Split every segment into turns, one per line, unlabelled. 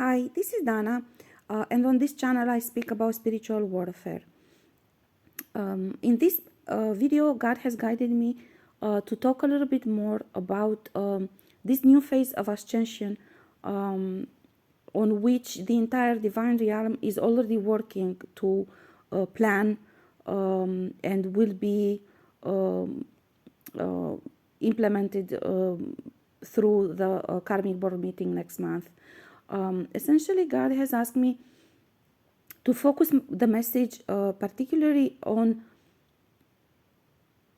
Hi, this is Dana, and on this channel I speak about spiritual warfare. In this video, God has guided me to talk a little bit more about this new phase of Ascension, on which the entire divine realm is already working to plan and will be implemented through the karmic board meeting next month. Essentially, God has asked me to focus the message particularly on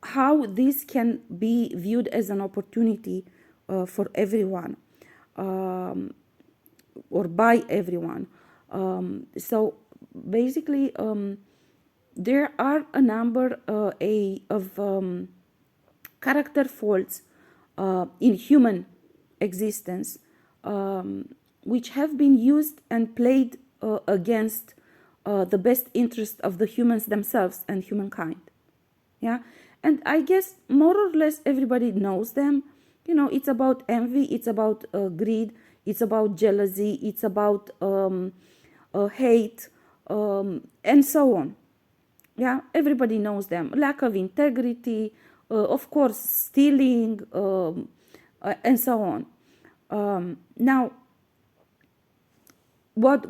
how this can be viewed as an opportunity for everyone, or by everyone. So basically, there are a number of character faults in human existence, which have been used and played against the best interest of the humans themselves and humankind. Yeah, and I guess more or less everybody knows them. You know, it's about envy, it's about greed, it's about jealousy, it's about hate, and so on. Yeah, everybody knows them. Lack of integrity, of course, stealing, and so on. Now, what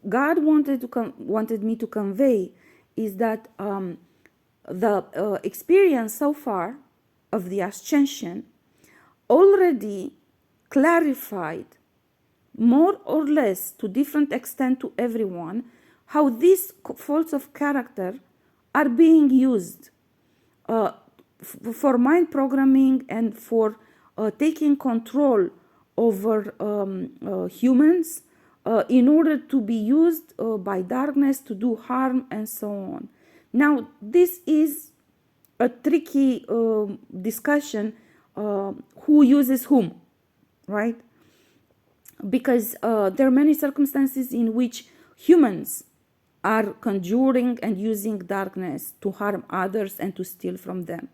God wanted me to convey is that the experience so far of the Ascension already clarified more or less to different extent to everyone how these faults of character are being used for mind programming and for taking control over humans in order to be used by darkness to do harm and so on. Now, this is a tricky discussion, who uses whom, right? Because there are many circumstances in which humans are conjuring and using darkness to harm others and to steal from them.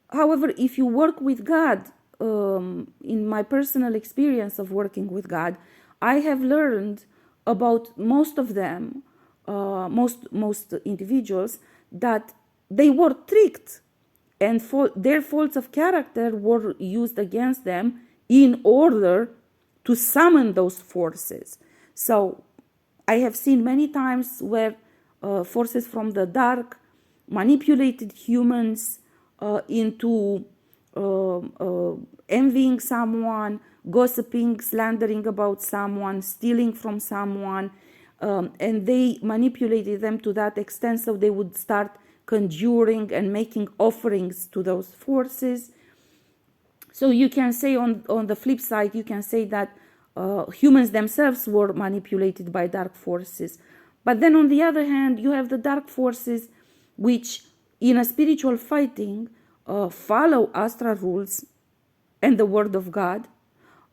However, if you work with God, in my personal experience of working with God, I have learned about most of them, most individuals, that they were tricked and their faults of character were used against them in order to summon those forces. So I have seen many times where forces from the dark manipulated humans into envying someone, gossiping, slandering about someone, stealing from someone, and they manipulated them to that extent so they would start conjuring and making offerings to those forces. So you can say on the flip side, you can say that humans themselves were manipulated by dark forces. But then on the other hand, you have the dark forces which in a spiritual fighting follow astral rules and the word of God.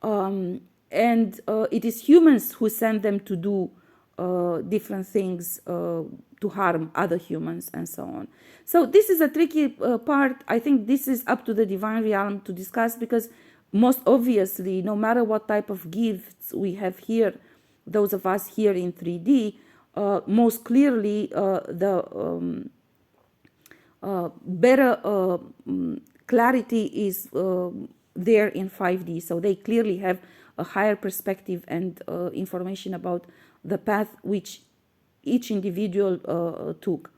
And it is humans who send them to do different things to harm other humans and so on. So this is a tricky part. I think this is up to the divine realm to discuss, because most obviously, no matter what type of gifts we have here, those of us here in 3D, most clearly the better clarity is there in 5D. So they clearly have a higher perspective and information about the path which each individual took.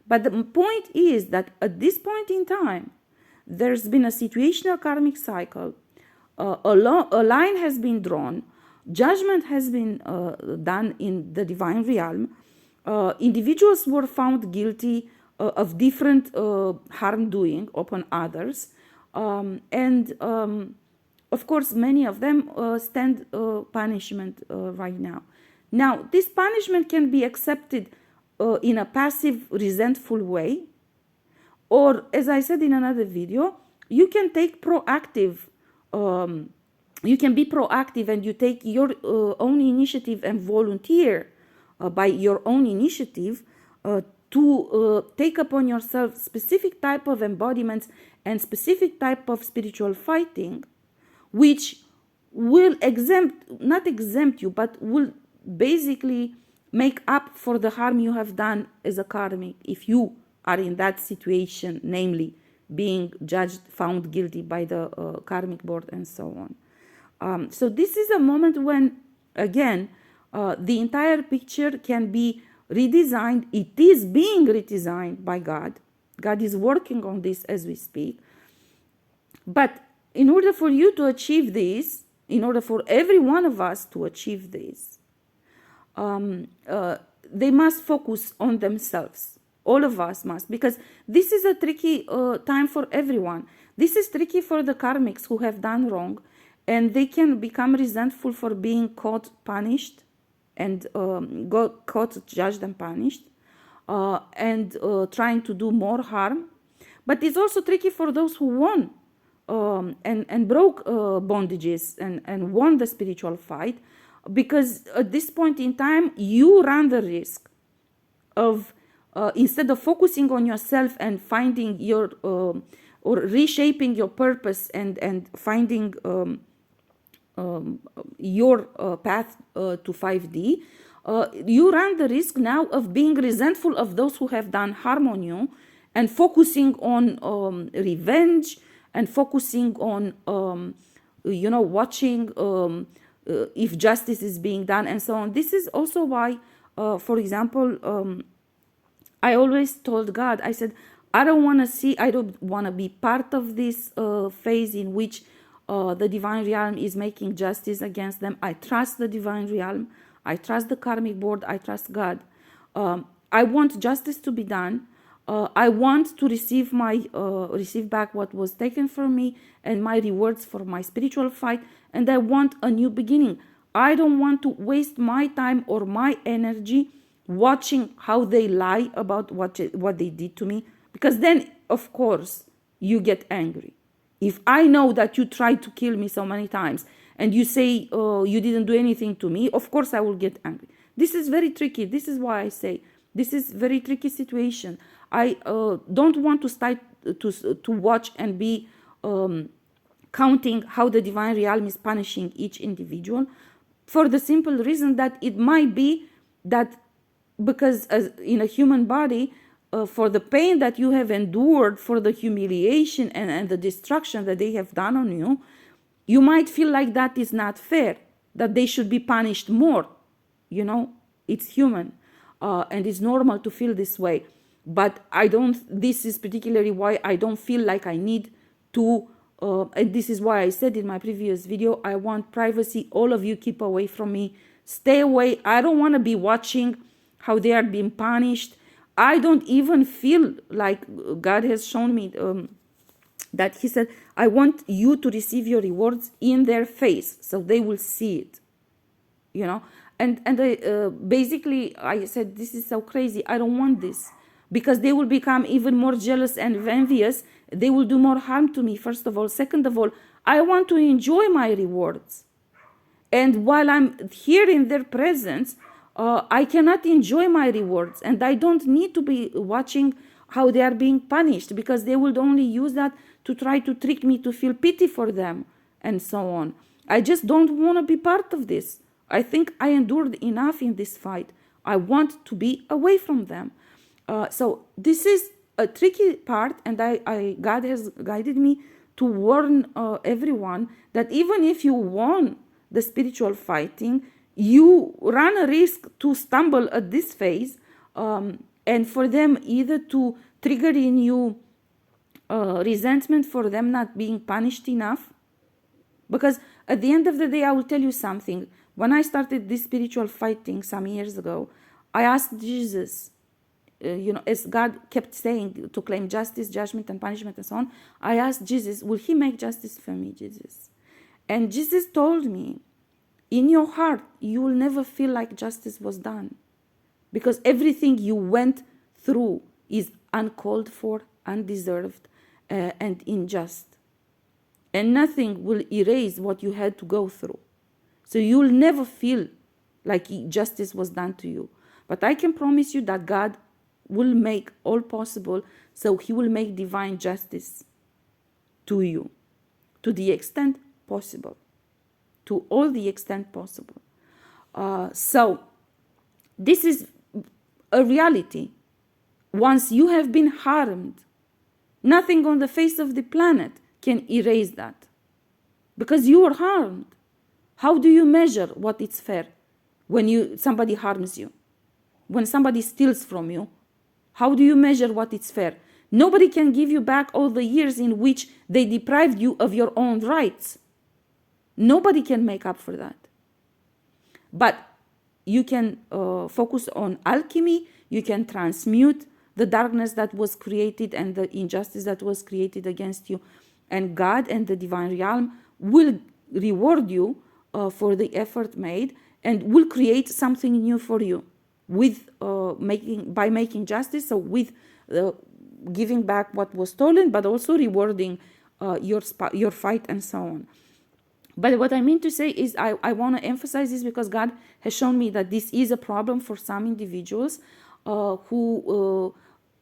But the point is that at this point in time, there's been a situational karmic cycle. A line has been drawn. Judgment has been done in the divine realm. Individuals were found guilty of different harm doing upon others. And of course, many of them stand punishment right now. Now, this punishment can be accepted in a passive, resentful way, or, as I said in another video, you can take proactive, you can be proactive and you take your own initiative and volunteer by your own initiative to take upon yourself specific type of embodiments and specific type of spiritual fighting, which will not exempt you, but will basically make up for the harm you have done as a karmic if you are in that situation, namely being judged, found guilty by the karmic board and so on. So this is a moment when, again, the entire picture can be redesigned. It is being redesigned by God. God is working on this as we speak. But in order for you to achieve this, in order for every one of us to achieve this, they must focus on themselves. All of us must, because this is a tricky time for everyone. This is tricky for the karmics who have done wrong, and they can become resentful for being caught, punished, and caught, judged, and punished, and trying to do more harm. But it's also tricky for those who won and broke bondages and won the spiritual fight, because at this point in time, you run the risk of, instead of focusing on yourself and finding your, or reshaping your purpose and finding your path to 5D, you run the risk now of being resentful of those who have done harm on you, and focusing on revenge, and focusing on, watching if justice is being done and so on. This is also why, for example, I always told God, I said, I don't want to be part of this phase in which the divine realm is making justice against them. I trust the divine realm. I trust the karmic board. I trust God. I want justice to be done. I want to receive back what was taken from me and my rewards for my spiritual fight. And I want a new beginning. I don't want to waste my time or my energy watching how they lie about what they did to me, because then, of course, you get angry. If I know that you tried to kill me so many times and you say you didn't do anything to me, of course I will get angry. This is very tricky. This is why I say this is very tricky situation. I don't want to start to watch and be counting how the divine realm is punishing each individual, for the simple reason that it might be that, because as in a human body, for the pain that you have endured, for the humiliation and the destruction that they have done on you, you might feel like that is not fair, that they should be punished more. It's human, and it's normal to feel this way. But this is particularly why I don't feel like I need to, and this is why I said in my previous video, I want privacy. All of you keep away from me. Stay away. I don't want to be watching how they are being punished. I don't even feel like God has shown me that he said, I want you to receive your rewards in their face, so they will see it, And basically, I said, this is so crazy. I don't want this, because they will become even more jealous and envious. They will do more harm to me, first of all. Second of all, I want to enjoy my rewards. And while I'm here in their presence, I cannot enjoy my rewards, and I don't need to be watching how they are being punished, because they will only use that to try to trick me to feel pity for them and so on. I just don't want to be part of this. I think I endured enough in this fight. I want to be away from them. So this is a tricky part, and God has guided me to warn everyone that even if you won the spiritual fighting, you run a risk to stumble at this phase, and for them either to trigger in you resentment for them not being punished enough. Because at the end of the day, I will tell you something. When I started this spiritual fighting some years ago, I asked Jesus, as God kept saying, to claim justice, judgment, and punishment, and so on. I asked Jesus, will he make justice for me, Jesus? And Jesus told me, in your heart, you will never feel like justice was done, because everything you went through is uncalled for, undeserved, and unjust. And nothing will erase what you had to go through. So you'll never feel like justice was done to you. But I can promise you that God will make all possible, so he will make divine justice to you, to the extent possible. to all the extent possible. So this is a reality. Once you have been harmed, nothing on the face of the planet can erase that, because you were harmed. How do you measure what is fair when somebody harms you? When somebody steals from you, how do you measure what is fair? Nobody can give you back all the years in which they deprived you of your own rights. Nobody can make up for that. But you can focus on alchemy. You can transmute the darkness that was created and the injustice that was created against you. And God and the divine realm will reward you for the effort made and will create something new for you with by making justice, so with giving back what was stolen, but also rewarding your fight and so on. But what I mean to say is I want to emphasize this because God has shown me that this is a problem for some individuals who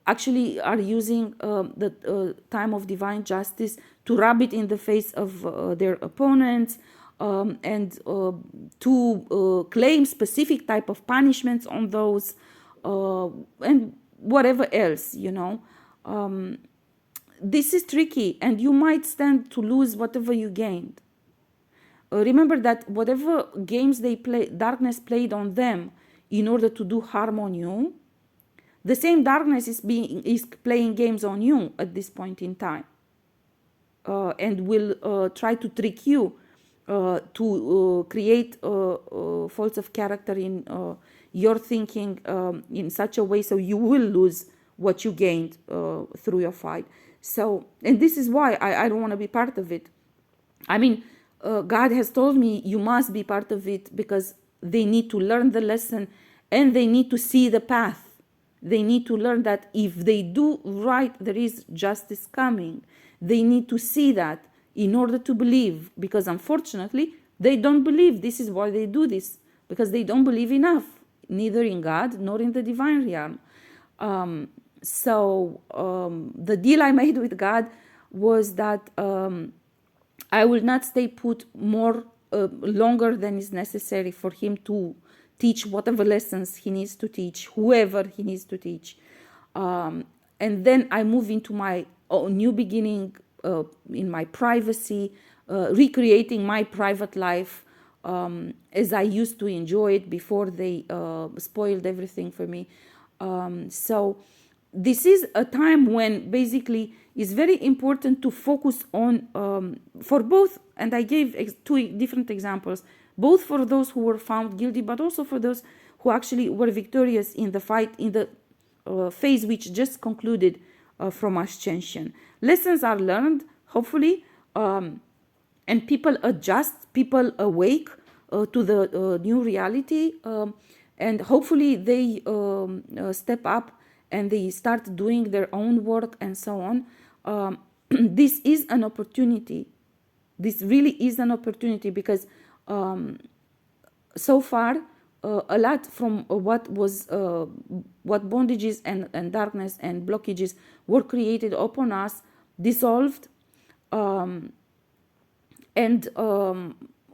actually are using the time of divine justice to rub it in the face of their opponents and to claim specific type of punishments on those and whatever else, this is tricky, and you might stand to lose whatever you gained. Remember that whatever games they play, darkness played on them in order to do harm on you, the same darkness is playing games on you at this point in time, and will try to trick you to create faults of character in your thinking in such a way so you will lose what you gained through your fight. So, and this is why I don't want to be part of it. I mean, God has told me you must be part of it because they need to learn the lesson and they need to see the path. They need to learn that if they do right, there is justice coming. They need to see that in order to believe, because unfortunately, they don't believe. This is why they do this, because they don't believe enough, neither in God nor in the divine realm. So the deal I made with God was that I will not stay put longer than is necessary for him to teach whatever lessons he needs to teach, whoever he needs to teach. And then I move into my new beginning in my privacy, recreating my private life as I used to enjoy it before they spoiled everything for me. So this is a time when basically it's very important to focus on, for both, and I gave two different examples, both for those who were found guilty, but also for those who actually were victorious in the fight, in the phase which just concluded from Ascension. Lessons are learned, hopefully, and people adjust, people awake to the new reality, and hopefully they step up and they start doing their own work and so on. This is an opportunity. This really is an opportunity because so far a lot from what bondages and darkness and blockages were created upon us dissolved, and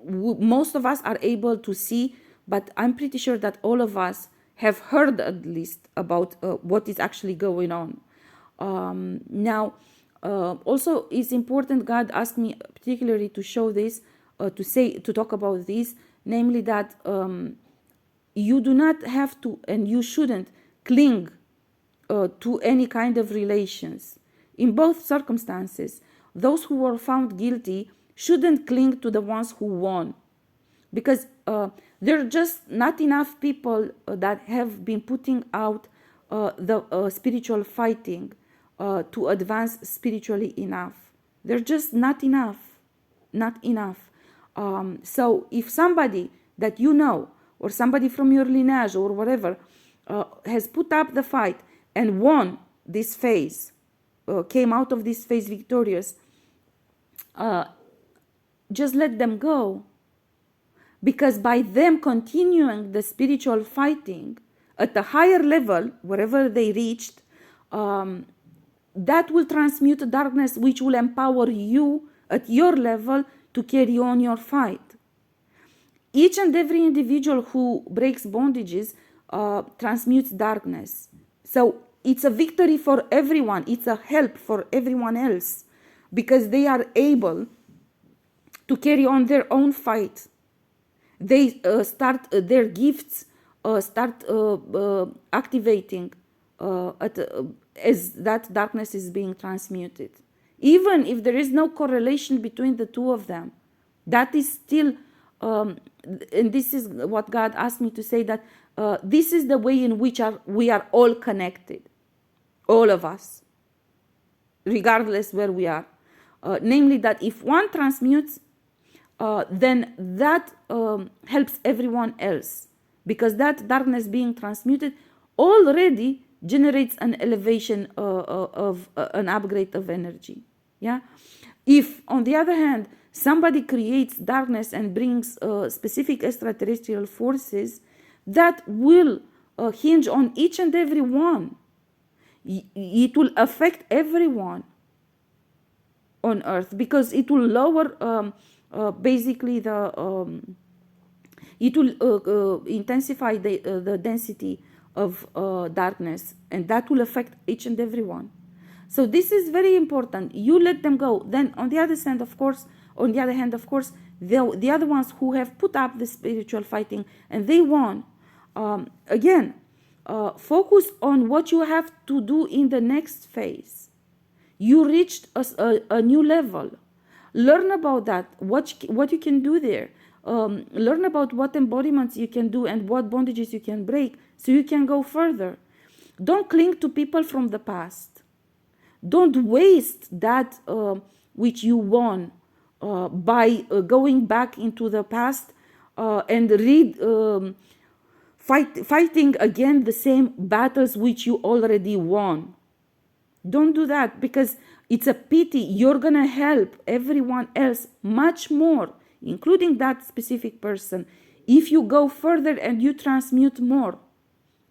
most of us are able to see, but I'm pretty sure that all of us have heard at least about what is actually going on. Now, also it's important, God asked me particularly to show this, to talk about this, namely that you do not have to, and you shouldn't cling to any kind of relations. In both circumstances, those who were found guilty shouldn't cling to the ones who won, because there are just not enough people that have been putting out the spiritual fighting to advance spiritually enough. They're just not enough. So if somebody that you know, or somebody from your lineage or whatever, has put up the fight and won this phase, came out of this phase victorious, just let them go. Because by them continuing the spiritual fighting at a higher level, wherever they reached, that will transmute darkness, which will empower you at your level to carry on your fight. Each and every individual who breaks bondages transmutes darkness. So it's a victory for everyone. It's a help for everyone else because they are able to carry on their own fight. They start their gifts start activating as that darkness is being transmuted. Even if there is no correlation between the two of them, that is still, and this is what God asked me to say, that this is the way in which we are all connected, all of us, regardless where we are. Namely, that if one transmutes, then that helps everyone else, because that darkness being transmuted already generates an elevation of an upgrade of energy. Yeah. If, on the other hand, somebody creates darkness and brings specific extraterrestrial forces, that will hinge on each and every one. It will affect everyone on Earth, because it will lower basically the it will intensify the density of darkness, and that will affect each and every one. So this is very important. You let them go. Then on the other hand, of course, the other ones who have put up the spiritual fighting and they won, again, focus on what you have to do in the next phase. You reached a new level. Learn about that, what you can do there. Learn about what embodiments you can do and what bondages you can break so you can go further. Don't cling to people from the past. Don't waste that which you won by going back into the past and fighting again the same battles which you already won. Don't do that, because it's a pity. You're gonna help everyone else much more, including that specific person, if you go further and you transmute more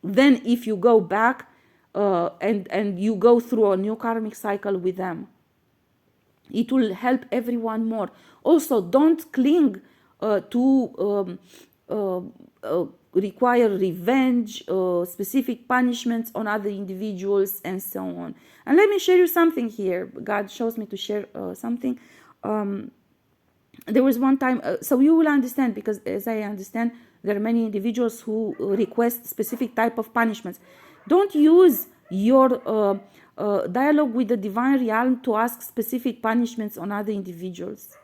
than if you go back and you go through a new karmic cycle with them. It will help everyone more. Also, don't cling to require revenge, specific punishments on other individuals, and so on. And let me share you something here. God shows me to share something. There was one time, so you will understand, because as I understand, there are many individuals who request specific type of punishments. Don't use your dialogue with the divine realm to ask specific punishments on other individuals.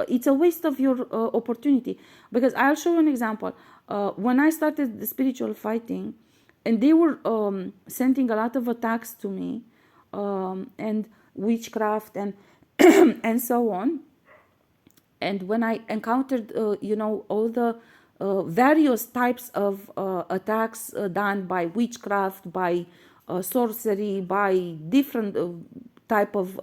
It's a waste of your opportunity, because I'll show you an example. When I started the spiritual fighting, and they were sending a lot of attacks to me, and witchcraft and and so on. And when I encountered, all the various types of attacks done by witchcraft, by sorcery, by different type of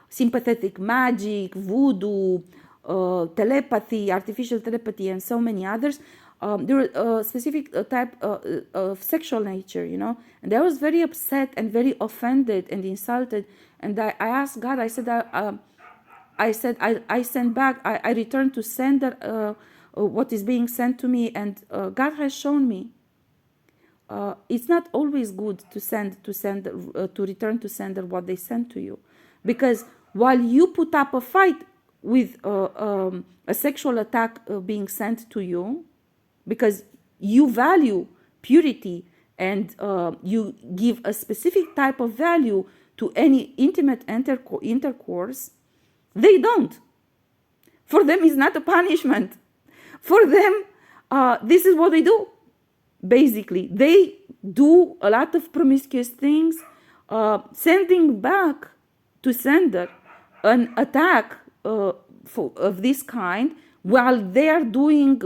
sympathetic magic, voodoo, telepathy, artificial telepathy, and so many others. There were a specific type of sexual nature, and I was very upset and very offended and insulted. And I asked God, I said, I send back, I return to sender what is being sent to me, and God has shown me it's not always good to return to sender what they send to you, because while you put up a fight with a sexual attack being sent to you, because you value purity and you give a specific type of value to any intimate intercourse, they don't. For them, it's not a punishment. For them, this is what they do. Basically, they do a lot of promiscuous things, sending back to sender an attack of this kind, while they are doing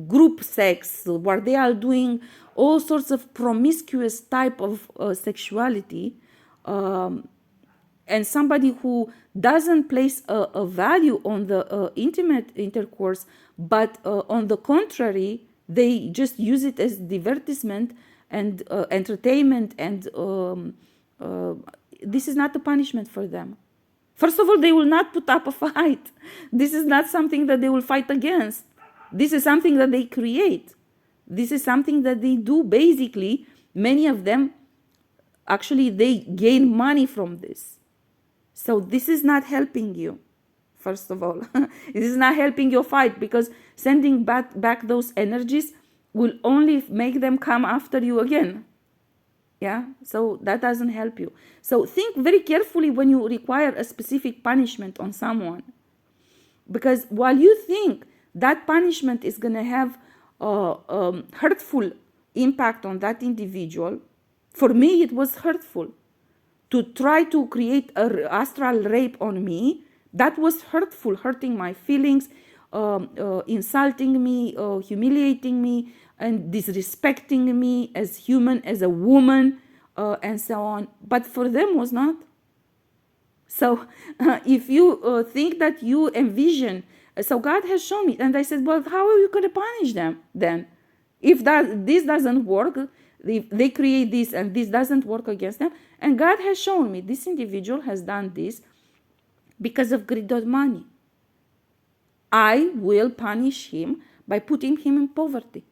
group sex, while they are doing all sorts of promiscuous type of sexuality. And somebody who doesn't place a value on the intimate intercourse, but on the contrary, they just use it as divertisement and entertainment, and this is not a punishment for them. First of all, they will not put up a fight. This is not something that they will fight against. This is something that they create. This is something that they do. Basically, many of them, actually, they gain money from this. So this is not helping you, first of all. This is not helping your fight, because sending back those energies will only make them come after you again. Yeah, so that doesn't help you. So think very carefully when you require a specific punishment on someone, because while you think that punishment is going to have a hurtful impact on that individual, for me it was hurtful. To try to create an astral rape on me, that was hurtful, hurting my feelings, insulting me, humiliating me, and disrespecting me as human, as a woman, and so on. But for them was not. So if you think that you envision, so God has shown me, and I said, well, how are you going to punish them then? If this doesn't work, if they create this and this doesn't work against them, and God has shown me this individual has done this because of greed of money. I will punish him by putting him in poverty.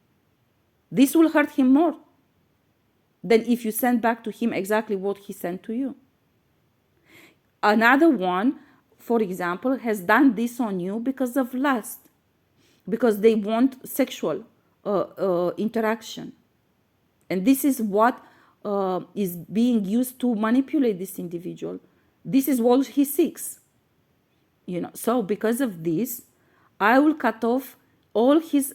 This will hurt him more than if you send back to him exactly what he sent to you. Another one, for example, has done this on you because of lust, because they want sexual interaction. And this is what is being used to manipulate this individual. This is what he seeks. So because of this, I will cut off all his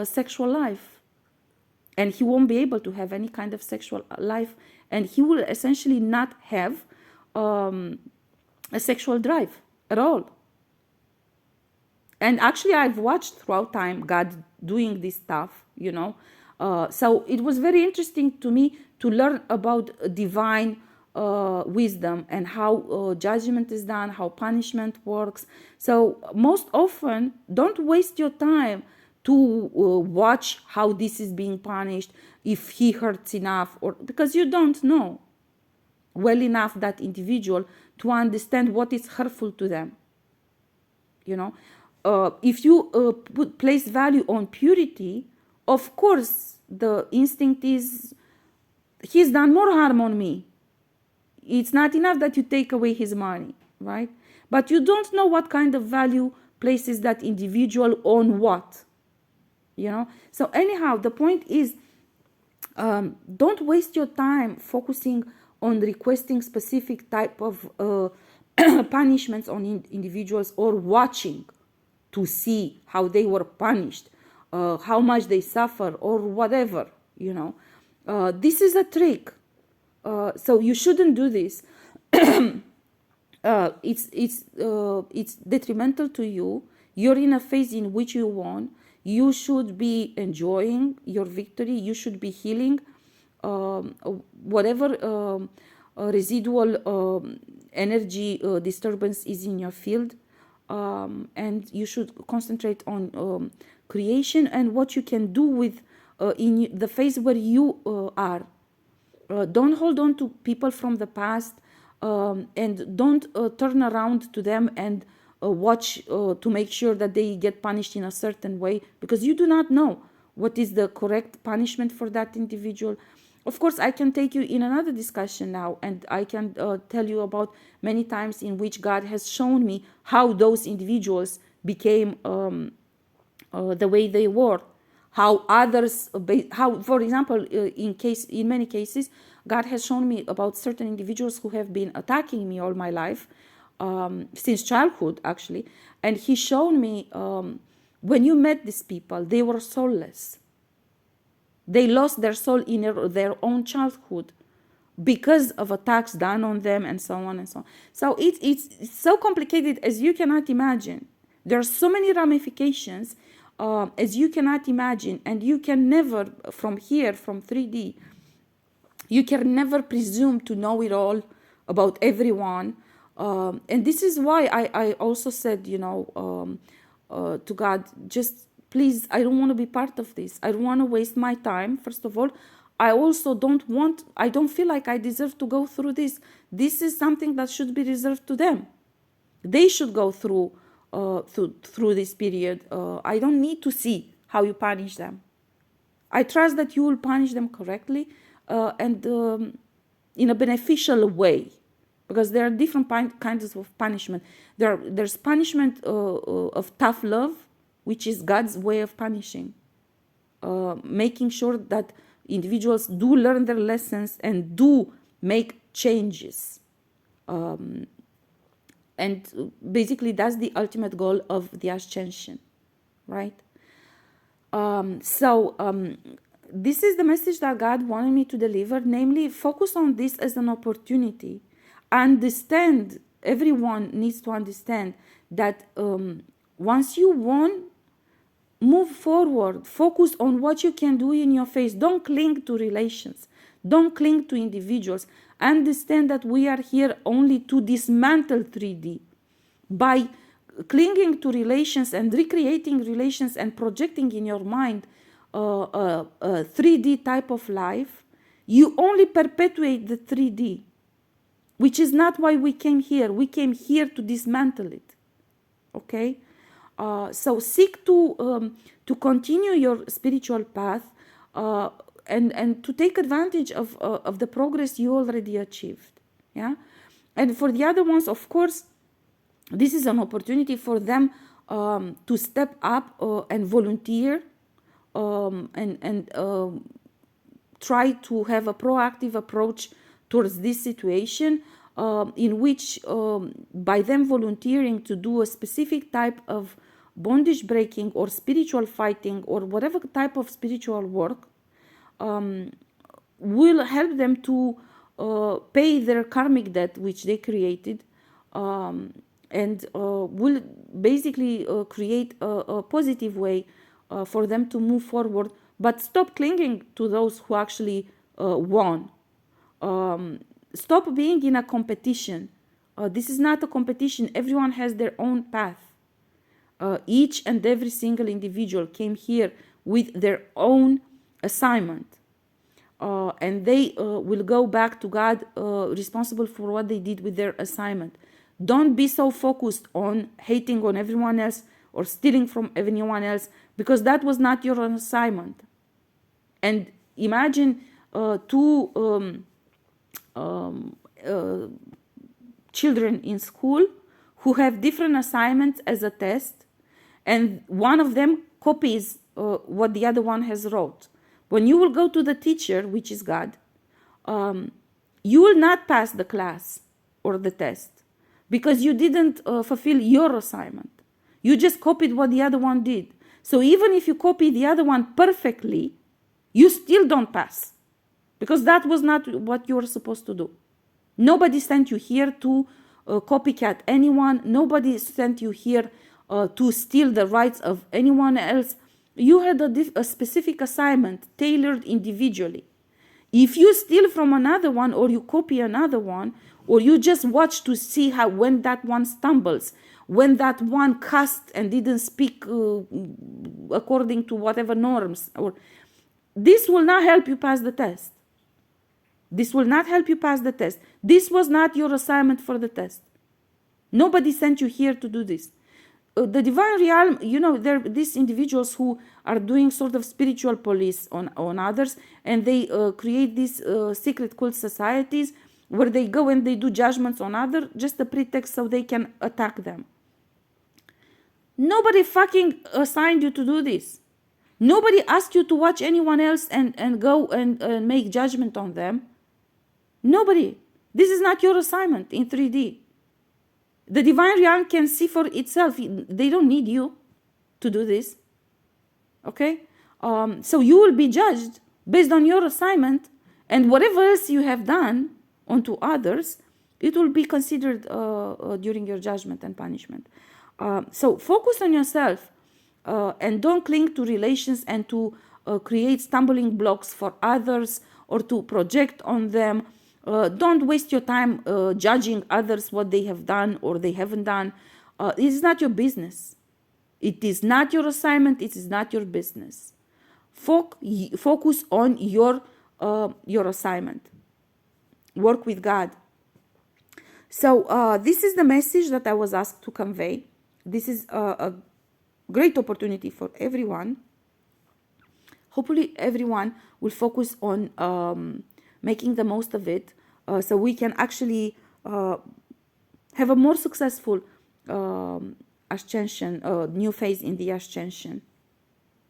sexual life. And he won't be able to have any kind of sexual life. And he will essentially not have a sexual drive at all. And actually, I've watched throughout time God doing this stuff, So it was very interesting to me to learn about divine wisdom and how judgment is done, how punishment works. So most often, don't waste your time to watch how this is being punished, if he hurts enough, or because you don't know well enough that individual to understand what is hurtful to them. If you place value on purity, of course the instinct is, he's done more harm on me. It's not enough that you take away his money, right? But you don't know what kind of value places that individual on what. So anyhow, the point is, don't waste your time focusing on requesting specific type of punishments on individuals, or watching to see how they were punished, how much they suffer, or whatever. This is a trick. So you shouldn't do this. It's detrimental to you. You're in a phase in which you won. You should be enjoying your victory. You should be healing whatever residual energy disturbance is in your field. And you should concentrate on creation and what you can do with in the phase where you are. Don't hold on to people from the past, and don't turn around to them and watch to make sure that they get punished in a certain way, because you do not know what is the correct punishment for that individual. Of course, I can take you in another discussion now, and I can tell you about many times in which God has shown me how those individuals became the way they were, how others, how, for example, in many cases, God has shown me about certain individuals who have been attacking me all my life, since childhood, actually. And he showed me, when you met these people, they were soulless. They lost their soul in their own childhood because of attacks done on them, and so on and so on. So it's so complicated as you cannot imagine. There are so many ramifications as you cannot imagine, and you can never, from here, from 3D, you can never presume to know it all about everyone. And this is why I also said, to God, just please, I don't want to be part of this. I don't want to waste my time, first of all. I also I don't feel like I deserve to go through this. This is something that should be reserved to them. They should go through this period. I don't need to see how you punish them. I trust that you will punish them correctly and in a beneficial way, because there are different kinds of punishment. There's punishment of tough love, which is God's way of punishing, making sure that individuals do learn their lessons and do make changes. And basically that's the ultimate goal of the Ascension, right? This is the message that God wanted me to deliver, namely focus on this as an opportunity. Understand, everyone needs to understand that once you won, move forward, focus on what you can do in your face. Don't cling to relations, don't cling to individuals. Understand that we are here only to dismantle 3D. By clinging to relations and recreating relations and projecting in your mind a 3D type of life, you only perpetuate the 3D, which is not why we came here. We came here to dismantle it. Okay? So seek to continue your spiritual path and to take advantage of the progress you already achieved. Yeah? And for the other ones, of course, this is an opportunity for them to step up and volunteer and try to have a proactive approach towards this situation, in which by them volunteering to do a specific type of bondage breaking or spiritual fighting or whatever type of spiritual work will help them to pay their karmic debt which they created, and will basically create a positive way for them to move forward, but stop clinging to those who actually won. Stop being in a competition. This is not a competition. Everyone has their own path. Each and every single individual came here with their own assignment. And they will go back to God responsible for what they did with their assignment. Don't be so focused on hating on everyone else or stealing from anyone else, because that was not your assignment. And imagine two children in school who have different assignments as a test, and one of them copies what the other one has wrote. When you will go to the teacher, which is God, you will not pass the class or the test because you didn't fulfill your assignment. You just copied what the other one did. So even if you copy the other one perfectly, you still don't pass, because that was not what you were supposed to do. Nobody sent you here to copycat anyone. Nobody sent you here to steal the rights of anyone else. You had a specific assignment tailored individually. If you steal from another one, or you copy another one, or you just watch to see how when that one stumbles, when that one cussed and didn't speak according to whatever norms, or this will not help you pass the test. This will not help you pass the test. This was not your assignment for the test. Nobody sent you here to do this. The divine realm, there are these individuals who are doing sort of spiritual police on others, and they create these secret cult societies where they go and they do judgments on others, just a pretext so they can attack them. Nobody fucking assigned you to do this. Nobody asked you to watch anyone else and go and make judgment on them. Nobody. This is not your assignment in 3D. The divine realm can see for itself. They don't need you to do this. Okay? So you will be judged based on your assignment, and whatever else you have done onto others, it will be considered during your judgment and punishment. So focus on yourself and don't cling to relations and to create stumbling blocks for others or to project on them. Don't waste your time judging others what they have done or they haven't done. It is not your business. It is not your assignment. It is not your business. Focus on your assignment. Work with God. So this is the message that I was asked to convey. This is a great opportunity for everyone. Hopefully everyone will focus on making the most of it, so we can actually have a more successful ascension, new phase in the ascension.